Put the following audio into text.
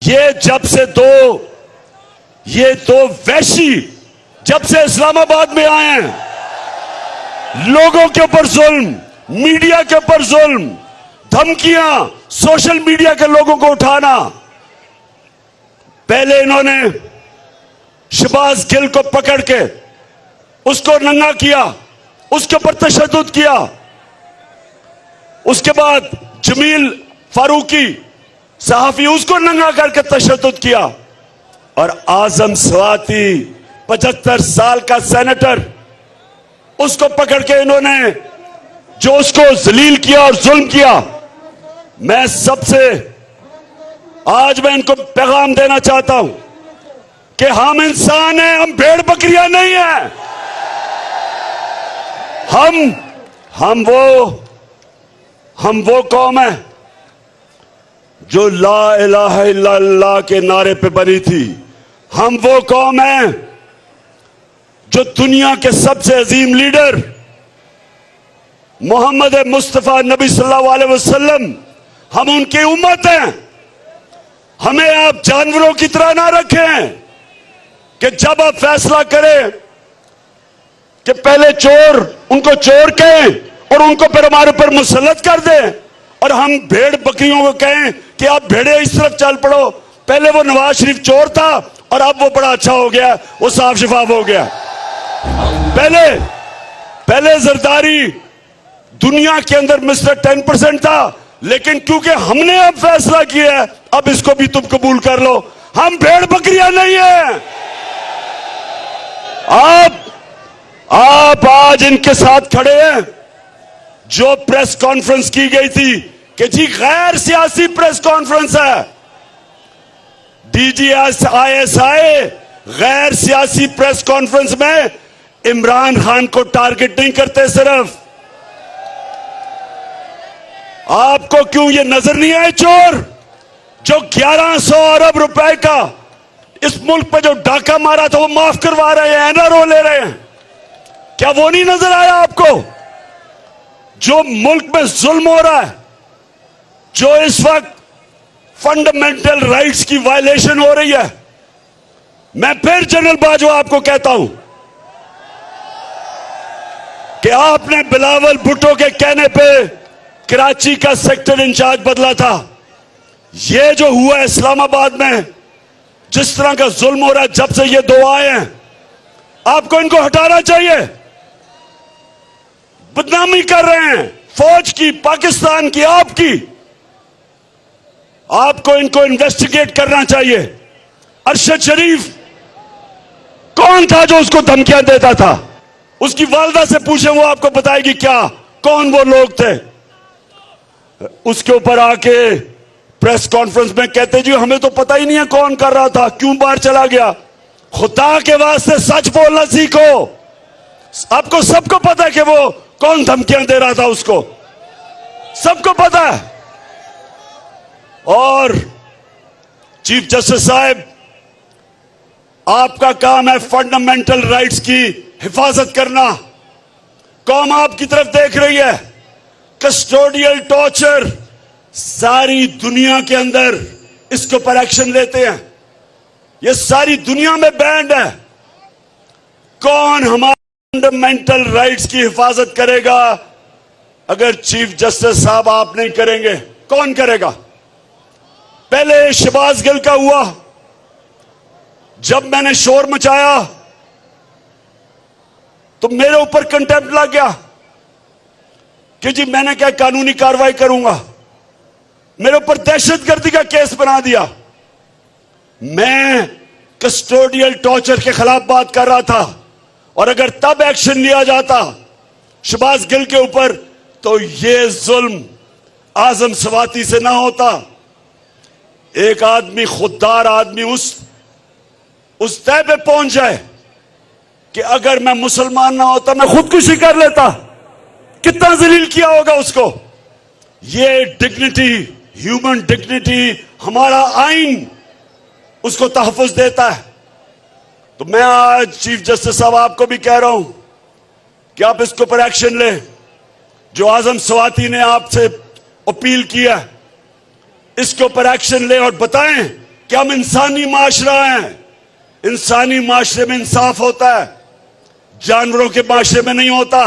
ये दो वैशी जब से इस्लामाबाद में आए हैं, लोगों के ऊपर जुल्म, मीडिया के ऊपर जुल्म, धमकियां, सोशल मीडिया के लोगों को उठाना। पहले इन्होंने शहबाज गिल को पकड़ के उसको नंगा किया, उसके ऊपर तशद्दुद किया। उसके बाद जमील फारूकी सहाफी, उसको नंगा करके तशद्दुद किया। और आजम स्वाति 75 साल का सेनेटर, उसको पकड़ के इन्होंने जो उसको जलील किया और जुल्म किया। मैं इनको पैगाम देना चाहता हूं कि हम इंसान हैं, हम भेड़ बकरियां नहीं हैं। हम वो कौम है जो ला इलाहा इल्लल्लाह के नारे पे बनी थी। हम वो कौम है जो दुनिया के सबसे अजीम लीडर मोहम्मद मुस्तफा नबी सल्लल्लाहु अलैहि वसल्लम, हम उनकी उम्मत हैं। हमें आप जानवरों की तरह ना रखें कि जब आप फैसला करें कि पहले उनको चोर कहें और उनको फिर हमारे ऊपर मुसल्लत कर दें, और हम भेड़ बकरियों को कहें कि आप भेड़े इस तरफ चल पड़ो। पहले वो नवाज शरीफ चोर था और अब वो बड़ा अच्छा हो गया, वो साफ शफाफ हो गया। पहले जरदारी दुनिया के अंदर मिस्टर 10% था, लेकिन क्योंकि हमने अब फैसला किया है, अब इसको भी तुम कबूल कर लो। हम भेड़ बकरियां नहीं हैं। आप आज इनके साथ खड़े हैं। जो प्रेस कॉन्फ्रेंस की गई थी कि जी गैर सियासी प्रेस कॉन्फ्रेंस है, DGISI गैर सियासी प्रेस कॉन्फ्रेंस में इमरान खान को टारगेट नहीं करते। सिर्फ आपको क्यों ये नजर नहीं आए चोर जो 1100 अरब रुपए का इस मुल्क पे जो डाका मारा था वो माफ करवा रहे हैं, NRO ले रहे हैं? क्या वो नहीं नजर आया आपको? जो मुल्क में जुल्म हो रहा है, जो इस वक्त फंडामेंटल राइट्स की वायलेशन हो रही है। मैं फिर जनरल बाजवा आपको कहता हूं कि आपने बिलावल भुट्टो के कहने पे कराची का सेक्टर इंचार्ज बदला था। ये जो हुआ है इस्लामाबाद में, जिस तरह का जुल्म हो रहा है जब से ये दो आए हैं, आपको इनको हटाना चाहिए। बदनामी कर रहे हैं फौज की, पाकिस्तान की, आपकी। आपको इनको इन्वेस्टिगेट करना चाहिए। अरशद शरीफ कौन था जो उसको धमकियां देता था? उसकी वालदा से पूछे, वो आपको बताएगी क्या कौन वो लोग थे। उसके ऊपर आके प्रेस कॉन्फ्रेंस में कहते जी हमें तो पता ही नहीं है कौन कर रहा था, क्यों बाहर चला गया। खुदा के वास्ते सच बोलना सीखो। आपको सबको पता है कि वो कौन धमकियां दे रहा था, उसको सबको पता है। और चीफ जस्टिस साहब, आपका काम है फंडामेंटल राइट्स की हिफाजत करना। कौम आपकी तरफ देख रही है। कस्टोडियल टॉर्चर सारी दुनिया के अंदर इसके ऊपर एक्शन लेते हैं। ये सारी दुनिया में बैंड है। कौन हमारे फंडामेंटल राइट्स की हिफाजत करेगा? अगर चीफ जस्टिस साहब आप नहीं करेंगे, कौन करेगा? पहले शहबाज गिल का हुआ, जब मैंने शोर मचाया तो मेरे ऊपर कंटेम्प्ट लग गया कि जी मैंने क्या कानूनी कार्रवाई करूंगा। मेरे ऊपर दहशतगर्दी का केस बना दिया। मैं कस्टोडियल टॉर्चर के खिलाफ बात कर रहा था, और अगर तब एक्शन लिया जाता शहबाज गिल के ऊपर तो ये जुल्म आजम स्वाति से ना होता। एक आदमी, खुददार आदमी उस तय पे पहुंच जाए कि अगर मैं मुसलमान ना होता मैं खुदकुशी कर लेता, कितना जलील किया होगा उसको। ये डिग्निटी, ह्यूमन डिग्निटी, हमारा आइन उसको तहफ़्फ़ुज़ देता है। तो मैं आज चीफ जस्टिस साहब आपको भी कह रहा हूं कि आप इसके ऊपर एक्शन लें। जो आजम स्वाति ने आपसे अपील किया, इसके ऊपर एक्शन लें और बताएं कि हम इंसानी माशरा हैं, इंसानी माशरे में इंसाफ होता है, जानवरों के माशरे में नहीं होता।